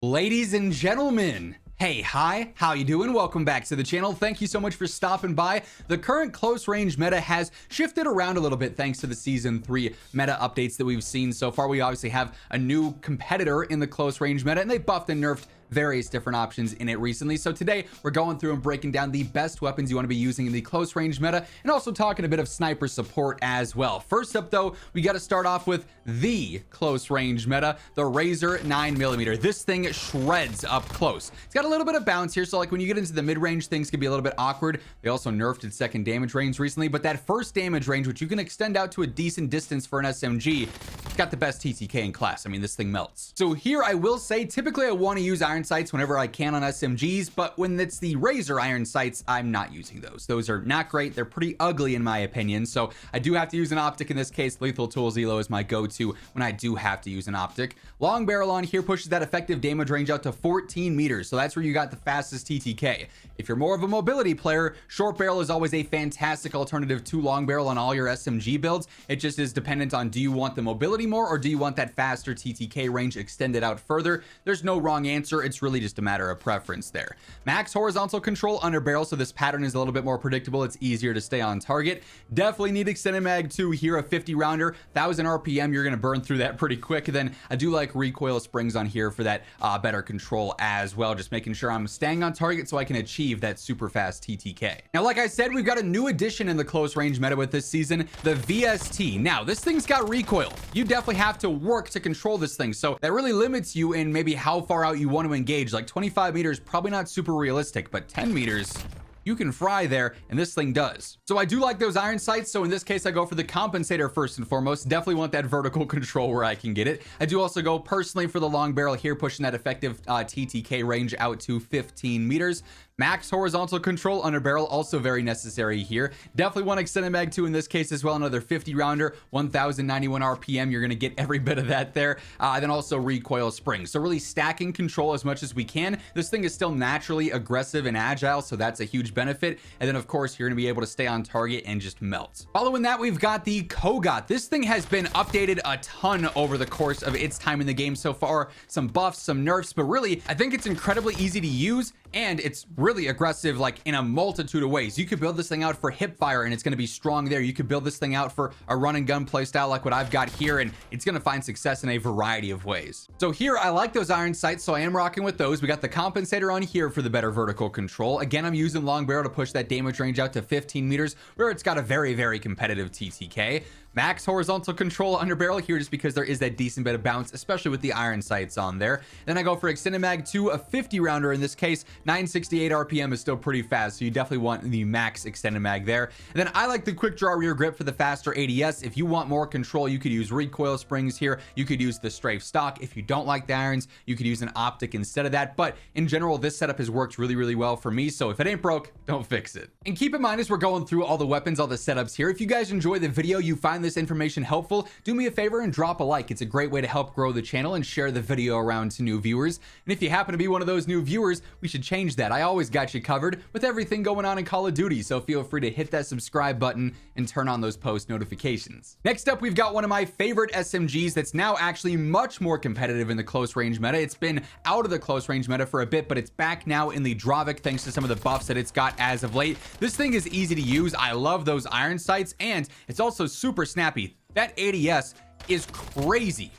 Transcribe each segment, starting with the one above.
Ladies and gentlemen, hey, hi, how you doing? Welcome back to the channel. Thank you so much for stopping by. The current close range meta has shifted around a little bit thanks to the season 3 meta updates that we've seen so far. We obviously have a new competitor in the close range meta, and they buffed and nerfed various different options in it recently. So today we're going through and breaking down the best weapons you want to be using in the close range meta, and also talking a bit of sniper support as well. First up though, we got to start off with the close range meta, the Razor 9mm. This thing shreds up close. It's got a little bit of bounce here, so like when you get into the mid-range, things can be a little bit awkward. They also nerfed its second damage range recently, but that first damage range, which you can extend out to a decent distance for an SMG, it's got the best TTK in class. I mean, this thing melts. So here I will say, typically I want to use iron sights whenever I can on SMGs, but when it's the Razor iron sights, I'm not using those. Those are not great. They're pretty ugly in my opinion. So I do have to use an optic in this case. Lethal Tools Elo is my go-to when I do have to use an optic. Long barrel on here pushes that effective damage range out to 14 meters. So that's where you got the fastest TTK. If you're more of a mobility player, short barrel is always a fantastic alternative to long barrel on all your SMG builds. It just is dependent on, do you want the mobility more or do you want that faster TTK range extended out further? There's no wrong answer. It's really just a matter of preference there. Max horizontal control under barrel, so this pattern is a little bit more predictable. It's easier to stay on target. Definitely need extended mag 2 here, a 50 rounder, 1000 RPM. You're going to burn through that pretty quick. Then I do like recoil springs on here for that better control as well, just making sure I'm staying on target so I can achieve that super fast TTK. Now, like I said, we've got a new addition in the close range meta with this season, the VST. Now, this thing's got recoil. You definitely have to work to control this thing, so that really limits you in maybe how far out you want to engage. Like 25 meters, probably not super realistic, but 10 meters, you can fry there, and this thing does. So I do like those iron sights, so in this case I go for the compensator first and foremost. Definitely want that vertical control where I can get it. I do also go personally for the long barrel here, pushing that effective TTK range out to 15 meters. Max horizontal control under barrel, also very necessary here. Definitely want extended mag 2 in this case as well. Another 50 rounder, 1091 RPM. You're going to get every bit of that there. Then also recoil springs. So really stacking control as much as we can. This thing is still naturally aggressive and agile, so that's a huge benefit. And then of course you're going to be able to stay on target and just melt. Following that, we've got the Kogot. This thing has been updated a ton over the course of its time in the game so far. Some buffs, some nerfs, but really I think it's incredibly easy to use, and it's really aggressive like in a multitude of ways. You could build this thing out for hip fire and it's going to be strong there. You could build this thing out for a run and gun play style like what I've got here, and it's going to find success in a variety of ways. So here I like those iron sights, so I am rocking with those. We got the compensator on here for the better vertical control. Again, I'm using long barrel to push that damage range out to 15 meters where it's got a very competitive TTK. Max horizontal control under barrel here just because there is that decent bit of bounce, especially with the iron sights on there. Then I go for extended mag 2, a 50 rounder in this case. 968 RPM is still pretty fast, so you definitely want the max extended mag there. And then I like the quick draw rear grip for the faster ADS. If you want more control, you could use recoil springs here. You could use the strafe stock. If you don't like the irons, you could use an optic instead of that. But in general, this setup has worked really well for me, so if it ain't broke, don't fix it. And keep in mind as we're going through all the weapons, all the setups here, if you guys enjoy the video, you find this information helpful, do me a favor and drop a like. It's a great way to help grow the channel and share the video around to new viewers. And if you happen to be one of those new viewers, we should change that. I always got you covered with everything going on in Call of Duty, so feel free to hit that subscribe button and turn on those post notifications. Next up, we've got one of my favorite SMGs that's now actually much more competitive in the close range meta. It's been out of the close range meta for a bit, but it's back now in the Dravec thanks to some of the buffs that it's got as of late. This thing is easy to use. I love those iron sights, and it's also super snappy. That ADS is crazy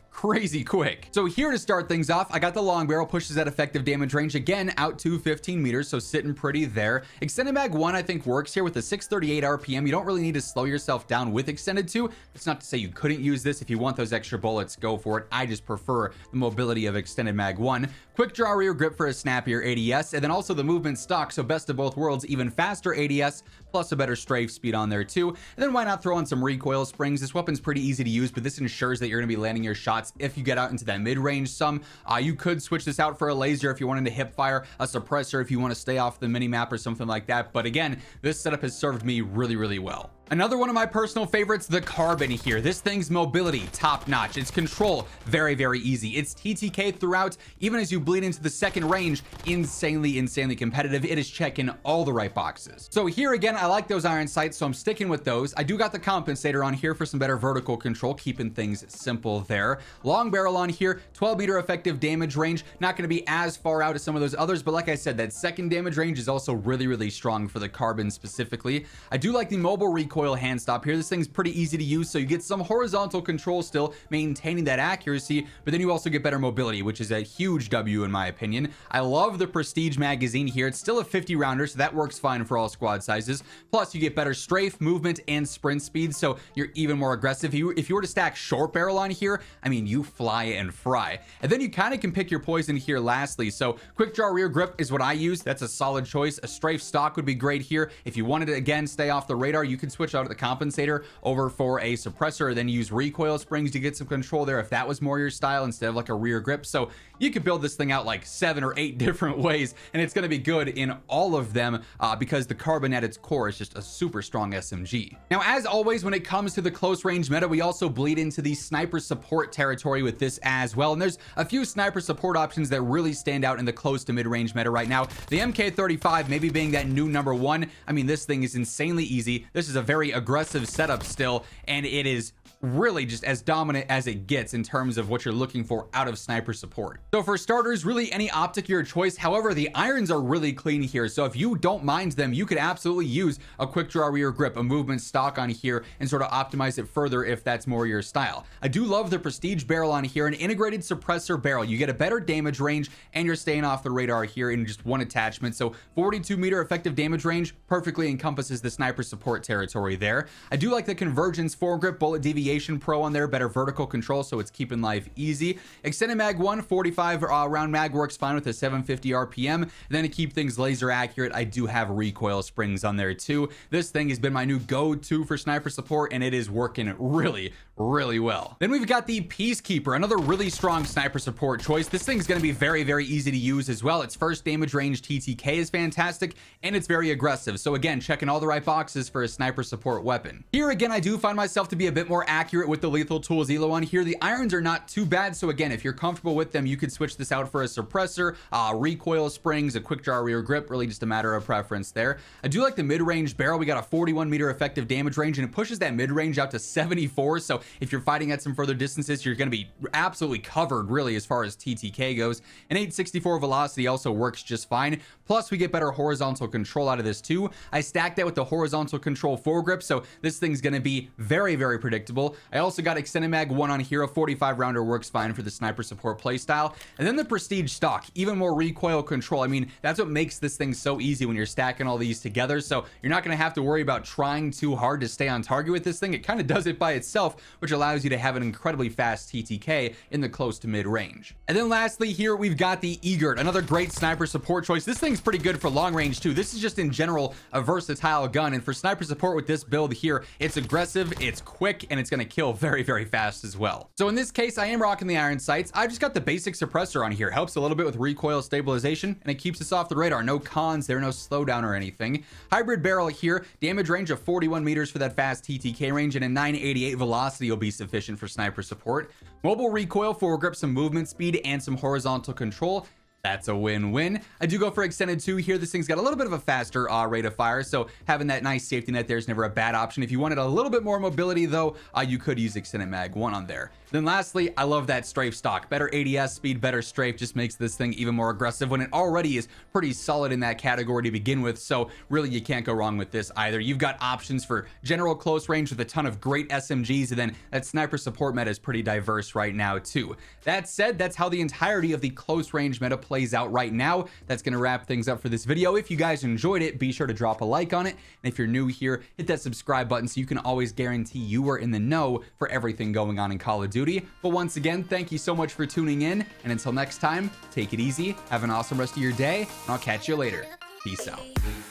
quick. So here to start things off, I got the long barrel, pushes that effective damage range again out to 15 meters, so sitting pretty there. Extended mag 1 I think works here with the 638 RPM. You don't really need to slow yourself down with extended 2. It's not to say you couldn't use this. If you want those extra bullets, go for it. I just prefer the mobility of extended mag 1. Quick draw rear grip for a snappier ADS, and then also the movement stock, so best of both worlds, even faster ADS plus a better strafe speed on there too. And then why not throw on some recoil springs? This weapon's pretty easy to use, but this ensures that you're going to be landing your shots if you get out into that mid-range some. You could switch this out for a laser if you wanted to hip fire, a suppressor if you want to stay off the mini map or something like that. But again, this setup has served me really well. Another one of my personal favorites, the Carbon here. This thing's mobility, top notch. Its control, very, very easy. It's TTK throughout, even as you bleed into the second range, insanely competitive. It is checking all the right boxes. So here again, I like those iron sights, so I'm sticking with those. I do got the compensator on here for some better vertical control, keeping things simple there. Long barrel on here, 12-meter effective damage range. Not going to be as far out as some of those others, but like I said, that second damage range is also really strong for the Carbon specifically. I do like the mobile recoil hand stop here. This thing's pretty easy to use, so you get some horizontal control still, maintaining that accuracy, but then you also get better mobility, which is a huge W in my opinion. I love the Prestige magazine here. It's still a 50 rounder, so that works fine for all squad sizes. Plus, you get better strafe, movement, and sprint speed, so you're even more aggressive. If you were to stack short barrel on here, I mean, you fly and fry. And then you kind of can pick your poison here lastly. So quick draw rear grip is what I use. That's a solid choice. A strafe stock would be great here. If you wanted to, again, stay off the radar, you can switch out the compensator over for a suppressor, then use recoil springs to get some control there if that was more your style instead of like a rear grip. So you could build this thing out like 7 or 8 different ways, and it's going to be good in all of them because the Carbon at its core is just a super strong SMG. Now, as always, when it comes to the close range meta, we also bleed into the sniper support territory with this as well. And there's a few sniper support options that really stand out in the close to mid-range meta right now. The MK35 maybe being that new #1. I mean, this thing is insanely easy. This is a very aggressive setup still, and it is really just as dominant as it gets in terms of what you're looking for out of sniper support. So for starters, really any optic your choice. However, the irons are really clean here, so if you don't mind them, you could absolutely use a quick draw rear grip, a movement stock on here, and sort of optimize it further if that's more your style. I do love the Prestige barrel on here, an integrated suppressor barrel. You get a better damage range, and you're staying off the radar here in just one attachment. So 42-meter effective damage range perfectly encompasses the sniper support territory there. I do like the Convergence foregrip bullet deviation Pro on there, better vertical control, so it's keeping life easy. Extended mag 1, 45 round mag works fine with a 750 RPM. And then to keep things laser accurate, I do have recoil springs on there too. This thing has been my new go-to for sniper support, and it is working really well. Then we've got the Peacekeeper, another really strong sniper support choice. This thing's going to be very easy to use as well. Its first damage range TTK is fantastic, and it's very aggressive. So again, checking all the right boxes for a sniper support weapon. Here again, I do find myself to be a bit more accurate with the Lethal Tools Elo on here. The irons are not too bad, so again, if you're comfortable with them, you could switch this out for a suppressor, recoil springs, a quick draw rear grip, really just a matter of preference there. I do like the mid-range barrel. We got a 41-meter effective damage range, and it pushes that mid-range out to 74, so if you're fighting at some further distances, you're going to be absolutely covered really as far as TTK goes. An 864 velocity also works just fine. Plus, we get better horizontal control out of this too. I stacked that with the horizontal control foregrip, so this thing's going to be very predictable. I also got extended mag 1 on here. A 45 rounder works fine for the sniper support playstyle. And then the Prestige stock, even more recoil control. I mean, that's what makes this thing so easy when you're stacking all these together. So you're not going to have to worry about trying too hard to stay on target with this thing. It kind of does it by itself, which allows you to have an incredibly fast TTK in the close to mid range. And then lastly here, we've got the Egert, another great sniper support choice. This thing's pretty good for long range too. This is just in general a versatile gun, and for sniper support with this build here, it's aggressive, it's quick, and it's going to kill very fast as well. So in this case, I am rocking the iron sights. I've just got the basic suppressor on here. Helps a little bit with recoil stabilization, and it keeps us off the radar. No cons there, no slowdown or anything. Hybrid barrel here, damage range of 41 meters for that fast TTK range, and a 988 velocity will be sufficient for sniper support. Mobile recoil, foregrip, some movement speed, and some horizontal control. That's a win-win. I do go for extended 2 here. This thing's got a little bit of a faster rate of fire, so having that nice safety net there is never a bad option. If you wanted a little bit more mobility though, you could use extended mag 1 on there. Then lastly, I love that strafe stock. Better ADS speed, better strafe just makes this thing even more aggressive when it already is pretty solid in that category to begin with. So really you can't go wrong with this either. You've got options for general close range with a ton of great SMGs, and then that sniper support meta is pretty diverse right now too. That said, that's how the entirety of the close range meta plays out right now. That's going to wrap things up for this video. If you guys enjoyed it, be sure to drop a like on it. And if you're new here, hit that subscribe button so you can always guarantee you are in the know for everything going on in Call of Duty. But once again, thank you so much for tuning in. And until next time, take it easy, have an awesome rest of your day, and I'll catch you later. Peace out.